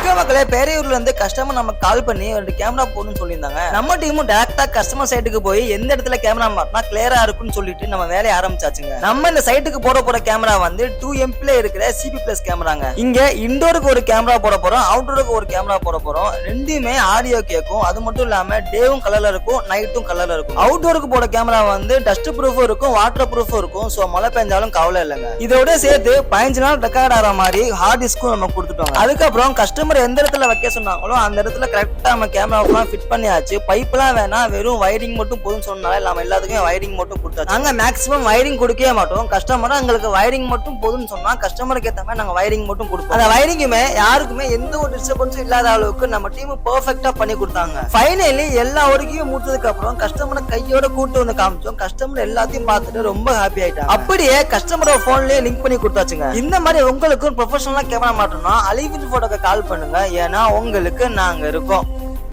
Okay மக்களே, பேரையூர்ல இருந்து customer நம்ம கால் பண்ணி ஒரு கேமரா போடணும்னு சொல்லியிருந்தாங்க. நம்ம டீமும் டைரக்டா கஸ்டமர் சைட்டுக்கு போய் எந்த இடத்துல கேமரா மாட்டினா கிளியரா இருக்குன்னு சொல்லிட்டு நம்ம வேலையை ஆரம்பிச்சாச்சுங்க. நம்ம இந்த சைட்டுக்கு போற கேமரா வந்து 2MP இருக்கிற சிபி பிளஸ் கேமராங்க. இங்க இன்டோருக்கு ஒரு கேமரா போட போறோம், அவுட்டோருக்கு ஒரு கேமரா போட போறோம். ரெண்டுமே ஆடியோ கேட்கும். அது மட்டும் இல்லாம டேவும் கலர்ல இருக்கும், நைட்டும் கலர்ல இருக்கும். அவுட்டோருக்கு போட கேமரா வந்து டஸ்ட் ப்ரூஃபும் இருக்கும், வாட்டர் ப்ரூஃபும் இருக்கும். சோ மழை பெஞ்சாலும் கவலை இல்லைங்க. இதோட சேர்த்து 15 நாள் ரெக்கார்ட் ஆகிற மாதிரி ஹார்ட் டிஸ்க்கும் நம்ம கொடுத்துட்டோம். அதுக்கப்புறம் கஸ்டமர் எந்த இடத்துல வைக்க சொன்னாங்களோ அந்த இடத்துல கரெக்டா நம்ம கேமராவுக்குலாம் ஃபிட் பண்ணியாச்சு. பைப்லாம் வேணாம், வெறும் வயரிங் மட்டும் போதும் சொன்னாலே நம்ம எல்லாத்துக்குமே வயரிங் மட்டும் கொடுத்தாச்சு. நாங்க மேக்ஸிமம் வயரிங் கொடுக்கவே மாட்டோம். கஸ்டமர் எங்களுக்கு வயரிங் மட்டும் போதும்னு சொன்னா கஸ்டமருக்கு ஏற்ற மாதிரி நாங்க வயரிங் மட்டும் கொடுப்போம். அந்த வயரிங்குமே யாருக்குமே எந்த ஒரு டிஸ்டர்பன்ஸும் இல்லாத அளவுக்கு நம்ம டீம் பெர்ஃபெக்ட்டா பண்ணி கொடுத்தாங்க. ஃபைனலி எல்லா ஒர்க்கையும் முடிச்சதுக்கு அப்புறம் கஸ்டமரை கையோட கூட்டு வந்து காமிச்சோம். கஸ்டமர் எல்லாத்தையும் பார்த்துட்டு ரொம்ப ஹாப்பி ஆயிட்டாங்க. அப்படியே கஸ்டமரோட போன்லயே லிங்க் பண்ணி கொடுத்தாச்சுங்க. இந்த மாதிரி உங்களுக்கும் ப்ரொஃபஷனலா கேமரா மாட்டோம்னா அலிவின் போட்டோக்கு கால் பண்ணுங்க. ஏன்னா உங்களுக்கு நாங்க இருக்கோம்.